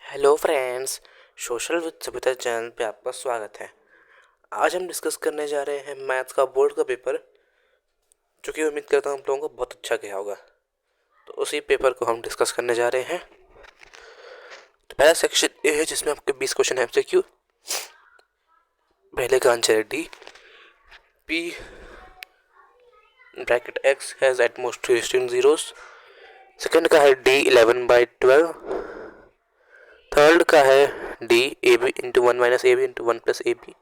Hello friends, social with Savita channel पे आपका स्वागत है। आज हम डिस्कस करने जा रहे हैं मैथ्स का बोर्ड का पेपर, जो कि उम्मीद करता हूँ आप लोगों को बहुत अच्छा गया होगा। तो उसी पेपर को हम डिस्कस करने जा रहे हैं। तो पहला सेक्शन ये है जिसमें आपके 20 क्वेश्चन है एमसीक्यू। पहले का आंसर है D. P bracket X has at most 3 distinct zeros। Second का है डी 11/12। थर्ड का है D A B into 1 minus A B into 1 plus A B.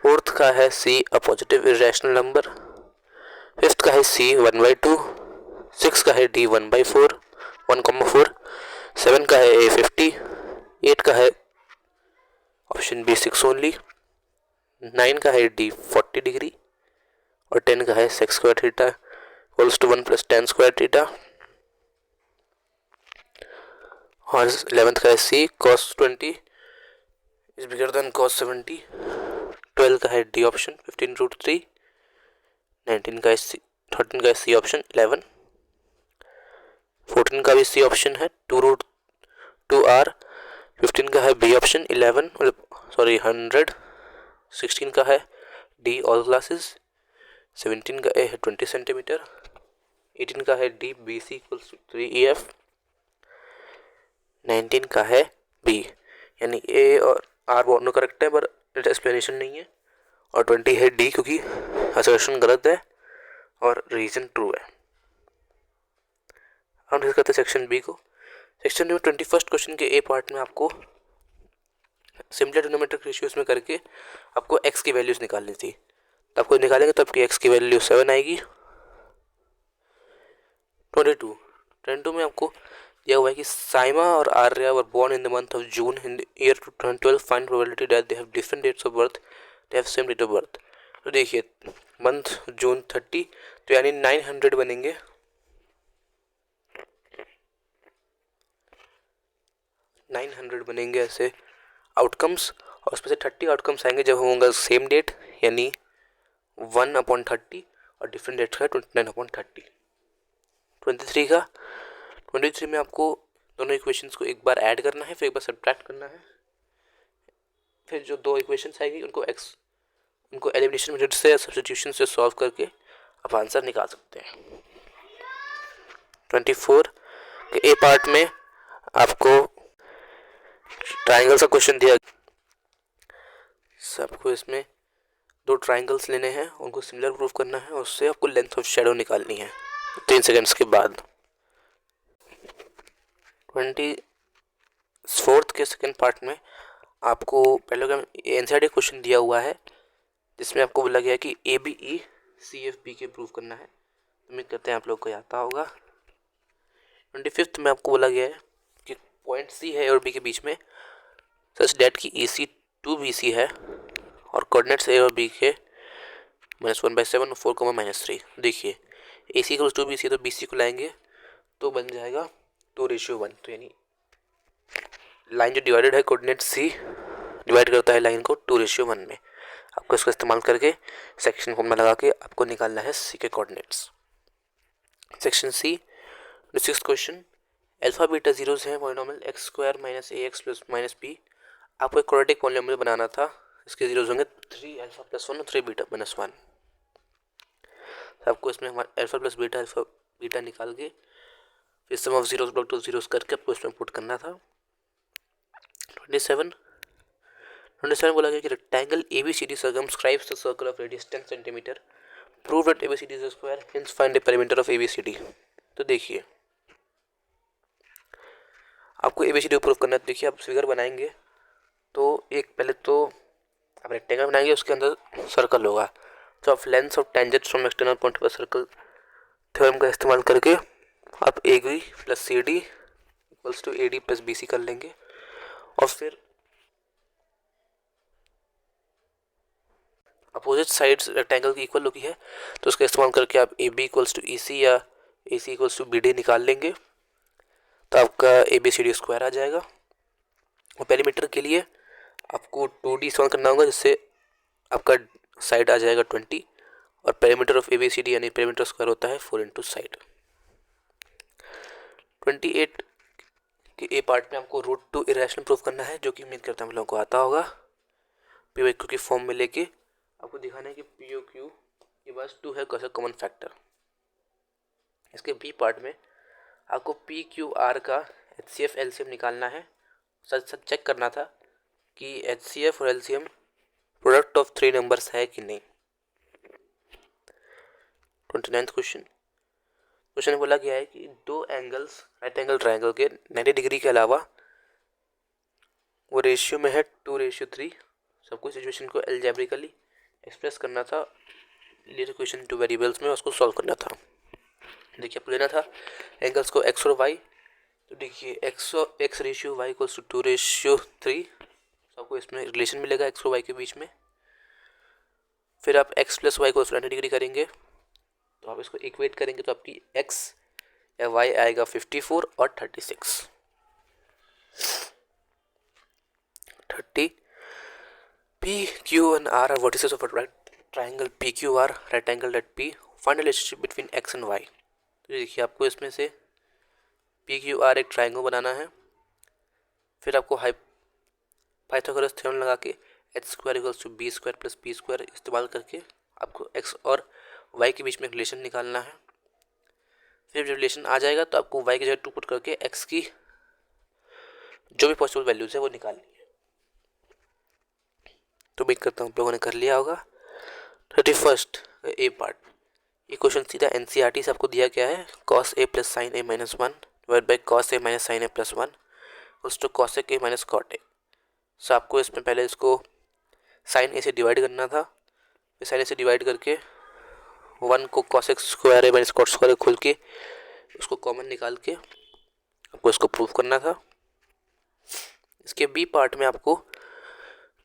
Fourth का है C a positive irrational number. Fifth का है सी 1/2। Six का है डी 1/4 1,4। सेवन का है ए 50। एट का है ऑप्शन बी 6 ओनली। नाइन का है डी 40 डिग्री। और 10 का है sec square theta equals to 1 plus tan square theta. और 11th का है सी cos 20 is bigger than cos 70। 12 का है डी ऑप्शन 15√3। 19 का है सी 13 का है सी ऑप्शन 11। 14 का भी सी ऑप्शन है 2√2r। 15 का है बी ऑप्शन 11 सॉरी 100। 16 का है डी ऑल क्लासेस। 17 का ए है 20 सेंटीमीटर। 18 का है D B C equals 3EF। 19 का है बी, यानी ए और आर दोनों करेक्ट है पर एक्सप्लेनेशन नहीं है। और 20 है डी क्योंकि असर्शन गलत है और रीजन ट्रू है। हम डिस्कस करते हैं सेक्शन बी को। सेक्शन में 21st क्वेश्चन के ए पार्ट में आपको सिंपल ट्रिग्नोमेट्रिक रेशियोज में करके आपको एक्स की वैल्यूज निकालनी थी। तो आपको निकालेंगे तो आपकी एक्स की वैल्यू 7 आएगी। 22 में आपको दिया हुआ है कि साइमा और Arya were born in the month of June in the year 2012। Find probability that they have different dates of birth, they have same date of birth. तो देखिए मंथ जून 30, तो यानी 900 बनेंगे। 900 बनेंगे ऐसे आउटकम्स, और उसमें से 30 आउटकम्स आएंगे जब होंगे सेम डेट, यानी 1/30, और डिफरेंट डेट का 29/30। 23 में आपको दोनों इक्वेशंस को एक बार ऐड करना है, फिर एक बार सब्ट्रैक्ट करना है। फिर जो दो इक्वेशंस आएगी उनको एलिमिनेशन मेथड से या सब्स्टिट्यूशन से सॉल्व करके आप आंसर निकाल सकते हैं। 24 के ए पार्ट में आपको ट्राइंगल का क्वेश्चन दिया। सबको इसमें दो ट्राइंगल्स लेने हैं, उनको सिमिलर प्रूफ करना है और उससे आपको लेंथ ऑफ शेडो निकालनी है 3 सेकेंड्स के बाद। 24 के सेकेंड पार्ट में आपको पहले का एनसीईआरटी क्वेश्चन दिया हुआ है, जिसमें आपको बोला गया है कि ABE CFB के प्रूफ करना है। उम्मीद करते हैं आप लोग को आता होगा। 25 में आपको बोला गया है कि पॉइंट C है और B के बीच में सच डेट की AC 2BC है और कोऑर्डिनेट्स A और B के -1/7 और 4, -3। देखिए AC इक्वल्स 2BC, तो BC को लाएंगे तो बन जाएगा 2:1। तो यानी लाइन जो डिवाइडेड है कोऑर्डिनेट C डिवाइड करता है लाइन को 2:1 में। आपको इसका इस्तेमाल करके सेक्शन फॉर्म में लगा के आपको निकालना है C के coordinates. Section C 6th question, alpha beta zeros है पॉलिनोमियल x² - ax + b। आपको एक क्वाड्रेटिक पॉलिनोमियल बनाना था, इसके जीरोस होंगे 3α + 1 और 3β - 1। आपको इसमें अल्फा प्लस बीटा निकाल के फिर sum of zeros block two zeros करके आपको इसमें पुट करना था। 27 बोला गया कि rectangle ABCD circumscribes the circle of radius 10 centimetre. Prove that ABCD is a square, hence find the perimeter of ABCD। तो देखिए आपको ABCD प्रूव करना है। देखिए आप फिगर बनाएंगे तो एक पहले तो आप रेक्टेंगल बनाएंगे, उसके अंदर सर्कल होगा। तो आप length of tangents from external point पर सर्कल थ्योरम का इस्तेमाल करके आप AB + CD equals to AD + BC कर लेंगे। और फिर अपोजिट साइड्स रेक्टेंगल की इक्वल होती है, तो उसका इस्तेमाल करके आप AB = EC या AC = BD निकाल लेंगे, तो आपका ABCD स्क्वायर आ जाएगा। और पेरीमीटर के लिए आपको 2D इस्तेमाल करना होगा, जिससे आपका साइड आ जाएगा 20 और पेरीमीटर ऑफ ABCD यानी पेरीमीटर स्क्वायर होता है 4 × साइड। 28 कि ए पार्ट में आपको रूट टू इरेशनल प्रूफ करना है, जो कि उम्मीद करता हूँ हम लोगों को आता होगा। पी वाई क्यू की फॉर्म में लेके आपको दिखाना है कि पी ओ क्यू के पास 2 है कैसा कॉमन फैक्टर। इसके बी पार्ट में आपको पी क्यू आर का H C F L C M निकालना है। सच सच चेक करना था कि एच सी एफ और L C M product of 3 numbers है कि नहीं। 29th क्वेश्चन बोला गया है कि 2 एंगल्स राइट एंगल ट्राइंगल के 90 डिग्री के अलावा वो रेशियो में है 2:3। सबको सिचुएशन को एल्जेब्रिकली एक्सप्रेस करना था, लिनियर इक्वेशन 2 वेरिएबल्स में उसको सॉल्व करना था। देखिए आपको लेना था एंगल्स को एक्स और वाई। तो देखिए X ratio Y equals to 2:3। सबको इसमें रिलेशन मिलेगा एक्स और वाई के बीच में। फिर आप एक्स प्लस वाई को 90 डिग्री करेंगे, तो आप इसको इक्वेट करेंगे तो आपकी एक्स या वाई आएगा 54 और 36। 30 P, Q and R are vertices of a right triangle PQR, right angle at P. Find a relationship between X and Y. तो देखिए आपको इसमें से PQR एक ट्राइंगल बनाना है। फिर आपको पाइथागोरस थ्योरम लगा के h² = b² + p² इस्तेमाल करके आपको X और Y के बीच में रिलेशन निकालना है। फिर जब रिलेशन आ जाएगा तो आपको Y की जगह 2 पुट करके X की जो भी पॉसिबल वैल्यूज है वो निकालनी है। तो उम्मीद करता हूँ आप लोगों ने कर लिया होगा। 31st ए पार्ट, ये क्वेश्चन सीधा एनसीईआरटी से आपको दिया गया है। cos a + sin a - 1 / cos a - sin a + 1 = cos a - cot a। सो आपको इसमें पहले इसको sin a से डिवाइड करना था, फिर sin a से डिवाइड करके 1 को cos x² - cot स्क्वायर खोल के उसको कॉमन निकाल के आपको इसको प्रूव करना था। इसके बी पार्ट में आपको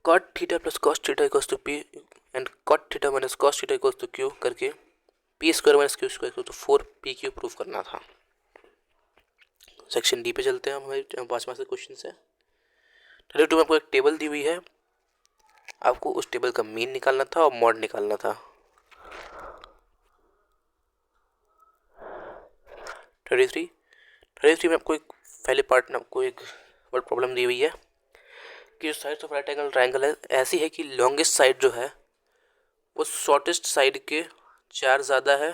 cot theta + cos theta = p and cot theta - cos theta = q करके p² - q² = 4pq प्रूफ करना था। सेक्शन डी पे चलते हैं हम हमारे 5 से क्वेश्चन से। 32 में आपको एक टेबल दी हुई है, आपको उस टेबल का मीन निकालना था और मॉड निकालना था। 33 में आपको एक पहले पार्ट में आपको एक वर्ड प्रॉब्लम दी हुई है कि जो sides of right angle triangle है ऐसी है कि लॉन्गेस्ट साइड जो है वो शॉर्टेस्ट साइड के 4 ज़्यादा है,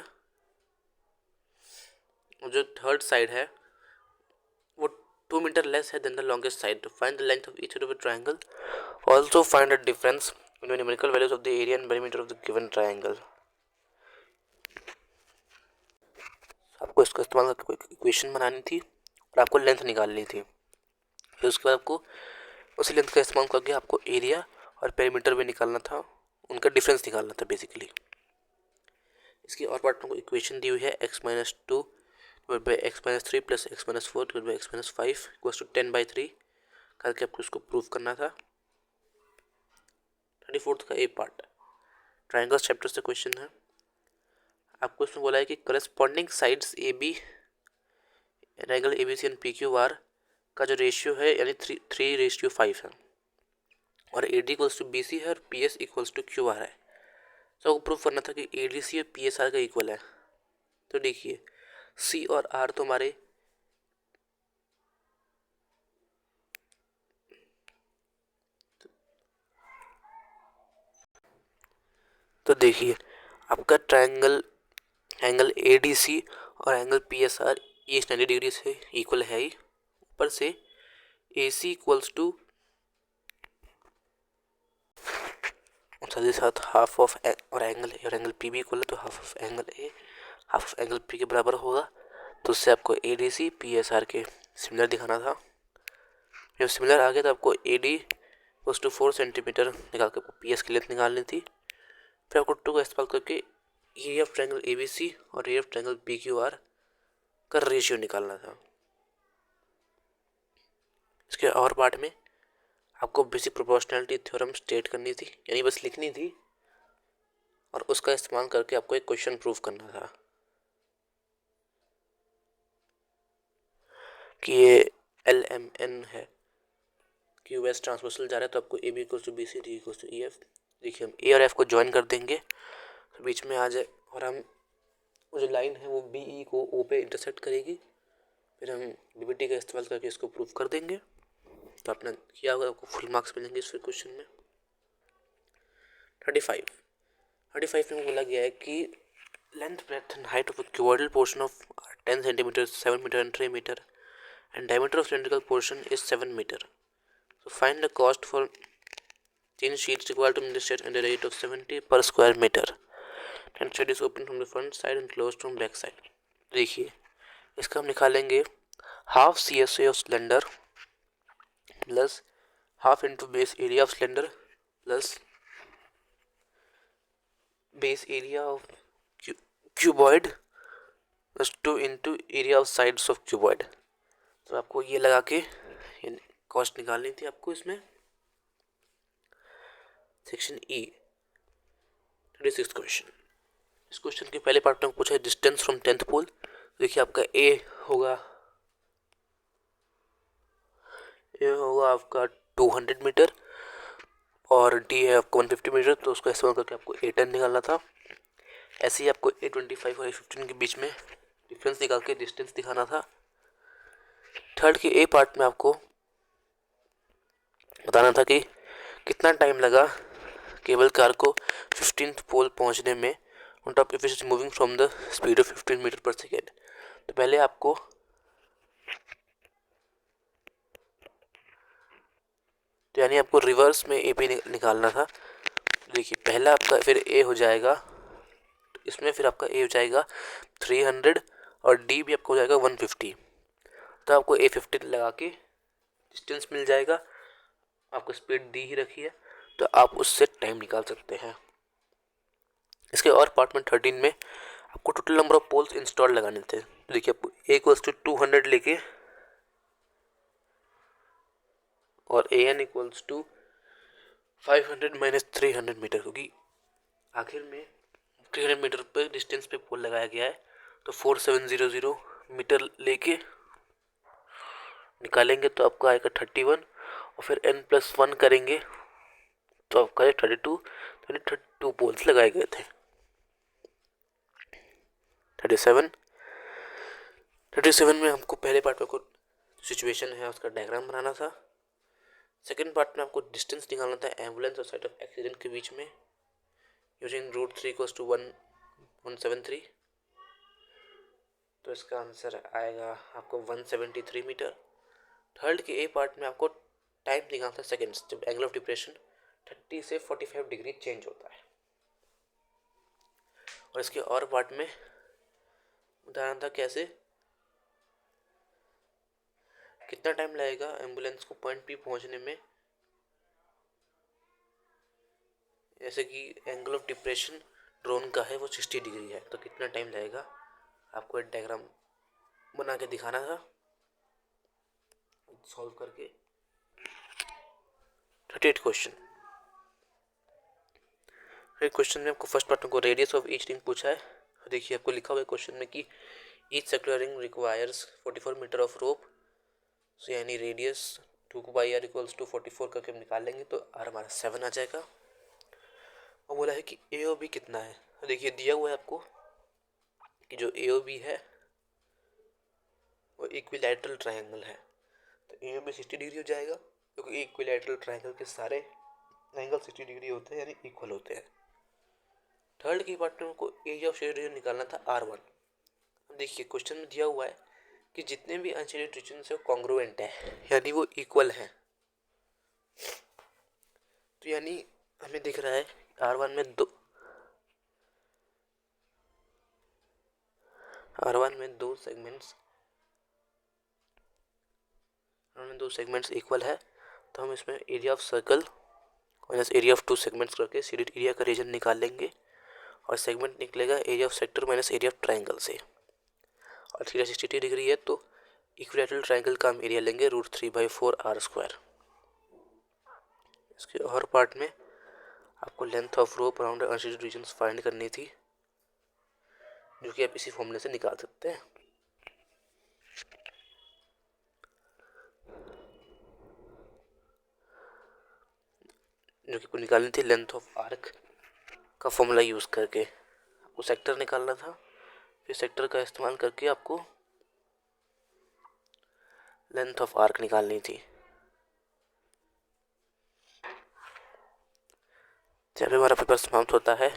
और जो थर्ड साइड है वो 2 मीटर लेस है than the longest side. To find the length of each side of a triangle, also find the difference in numerical values of the area and perimeter of the given triangle. आपको इसका इस्तेमाल करके कोई equation बनानी थी और आपको length निकालनी थी। फिर उसके बाद आपको उसी लेंथ का इस्तेमाल करके आपको एरिया और पेरीमीटर भी निकालना था, उनका डिफरेंस निकालना था बेसिकली। इसकी और पार्ट में इक्वेशन दी हुई है x - 2 / x - 3 + x - 4 / x - 5 = 10/3 करके आपको इसको प्रूव करना था। 34th का ए पार्ट ट्राइंगल्स चैप्टर से क्वेश्चन है। आपको इसमें बोला है कि corresponding sides A B angle A B C and P Q R का जो रेशियो है यानी 3:5 है, और A D equals to B C है और P S equals to Q R है। तो आपको प्रूव करना था कि ए डी सी और पी एस आर का इक्वल है। तो देखिए सी और आर तो हमारे तो देखिए आपका triangle angle A D C और एंगल पी एस आर ये 90 डिग्री से इक्वल है ही। ऊपर से ए सी इक्वल्स टू साथ ही साथ हाफ ऑफ और एंगल पी भी इक्वल है, तो half of angle A half of angle P के बराबर होगा। तो उससे आपको A D C P S R के सिमिलर दिखाना था। जब सिमिलर आ गया तो आपको A D equals to 4 centimetre निकाल के पी एस की लेंथ निकालनी थी। फिर आपको 2 का इस्तेमाल करके area of triangle A B C और area of triangle P Q R का रेशियो निकालना था। इसके और पार्ट में आपको बेसिक प्रोपोर्शनैलिटी थ्योरम स्टेट करनी थी, यानी बस लिखनी थी, और उसका इस्तेमाल करके आपको एक क्वेश्चन प्रूव करना था कि ये एल एम एन है कि वेस्ट ट्रांसवर्सल जा रहा है, तो आपको A B equals to B C D equals to E F. देखिए हम ए और एफ को ज्वाइन कर देंगे तो बीच में आ जाए, और हम वो जो लाइन है वो बी ई को ओ पे इंटरसेक्ट करेगी, फिर हम डीबीटी का इस्तेमाल करके इसको प्रूव कर देंगे। तो आपने किया होगा, आपको फुल मार्क्स मिलेंगे इस क्वेश्चन में। 35 में बोला गया है कि length breadth and height of cuboidal portion of 10 centimetre, 7 metre and 3 metre and diameter of cylindrical portion is 7 metre. So find the cost for thin sheets required to make the set at a rate of 70 per square meter. And set is open from the front side and closed from back side. देखिए इसका हम निकालेंगे half C S A of cylinder plus half into base area of cylinder plus base area of cuboid plus 2 into area of sides of cuboid. तो आपको ये लगा के cost निकालनी थी आपको इसमें। Section E 36 question. इस क्वेश्चन के पहले पार्ट में पूछा है डिस्टेंस फ्रॉम 10th पोल। देखिए आपका ए होगा आपका 200 मीटर और डी है आपको 150 मीटर, तो उसको इस्तेमाल करके आपको A10 निकालना था। ऐसे ही आपको A25 और A15 के बीच में डिफरेंस निकाल के डिस्टेंस दिखाना था। थर्ड के ए पार्ट में आपको बताना था कि कितना टाइम लगा केबल कार को 15th पोल पहुंचने में on top if it is moving from the speed of 15 metre per second. तो पहले आपको यानी आपको रिवर्स में ए पी निकालना था। देखिए पहला आपका फिर ए हो जाएगा, इसमें फिर आपका ए हो जाएगा 300 और डी भी आपको हो जाएगा 150। तो आपको A15 लगा के डिस्टेंस मिल जाएगा। आपको स्पीड दी ही रखी है तो आप उससे टाइम निकाल सकते हैं। इसके और पार्ट में 13 में आपको total number of poles install लगाने थे। तो देखिए आपको A = 200 लेके और AN = 500 - 300 मीटर, क्योंकि आखिर में 300 मीटर पे डिस्टेंस पे पोल लगाया गया है। तो 4700 मीटर लेके निकालेंगे तो आपका आएगा 31 और फिर n+1 करेंगे तो आपका 32, 32 पोल्स लगाए गए थे। 37 में हमको पहले पार्ट में को सिचुएशन है उसका डायग्राम बनाना था। सेकंड पार्ट में आपको डिस्टेंस निकालना था एम्बुलेंस और साइट ऑफ एक्सीडेंट के बीच में यूजिंग रूट 3 = 173। तो इसका आंसर आएगा आपको 173 मीटर। थर्ड के ए पार्ट में आपको टाइम निकालना था सेकेंड्स, जब एंगल ऑफ डिप्रेशन 30 से 45 डिग्री चेंज होता है। और इसके और पार्ट में बताना था कैसे कितना टाइम लगेगा एम्बुलेंस को पॉइंट पी पहुंचने में, जैसे कि एंगल ऑफ डिप्रेशन ड्रोन का है वो 60 डिग्री है, तो कितना टाइम लगेगा आपको एक डायग्राम बना के दिखाना था सॉल्व करके। 38 क्वेश्चन। फिर क्वेश्चन में आपको फर्स्ट पार्ट में को रेडियस ऑफ ईच रिंग पूछा है। देखिए आपको लिखा हुआ है क्वेश्चन में कि each circular ring requires 44 metre of rope. So यानी रेडियस 2πr = 44 करके हम निकालेंगे तो r हमारा 7 आ जाएगा। और बोला है कि ए ओ बी कितना है। तो देखिए दिया हुआ है आपको कि जो ए ओ बी है वो इक्विलैटरल ट्रायंगल है, तो ए ओ बी 60 डिग्री हो जाएगा, क्योंकि इक्विलैटरल ट्रायंगल के सारे एंगल 60 डिग्री होते हैं यानी इक्वल होते हैं। थर्ड की पार्ट में को एरिया ऑफ शेडेड रीजन निकालना था R1। देखिए क्वेश्चन में दिया हुआ है कि जितने भी अनशेडेड रीजन है वो कॉन्ग्रुएंट है यानी वो इक्वल है। तो यानी हमें दिख रहा है R1 में दो सेगमेंट्स इक्वल है, तो हम इसमें area of circle minus area of 2 segments करके शेडेड एरिया का रीजन निकाल लेंगे और सेगमेंट निकलेगा area of sector minus area of triangle से। और थीटा 60 डिग्री है तो इक्विलैटरल ट्रायंगल का हम एरिया लेंगे √3/4 r²। इसके और पार्ट में आपको length of rope around unshaded regions find करनी थी, जो कि आप इसी फॉर्मूले से निकाल सकते हैं। जो कि निकालनी थी लेंथ ऑफ आर्क का फॉर्मूला यूज़ करके। आपको सेक्टर निकालना था, फिर सेक्टर का इस्तेमाल करके आपको लेंथ ऑफ आर्क निकालनी थी। जब हमारा पेपर समाप्त होता है,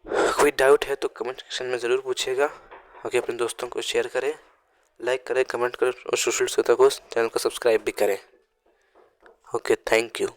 कोई डाउट है तो कमेंट सेक्शन में ज़रूर पूछिएगा। आगे अपने दोस्तों को शेयर करें, लाइक करें, कमेंट करें और सोशल श्रोता को चैनल को सब्सक्राइब भी करें। Okay, thank you.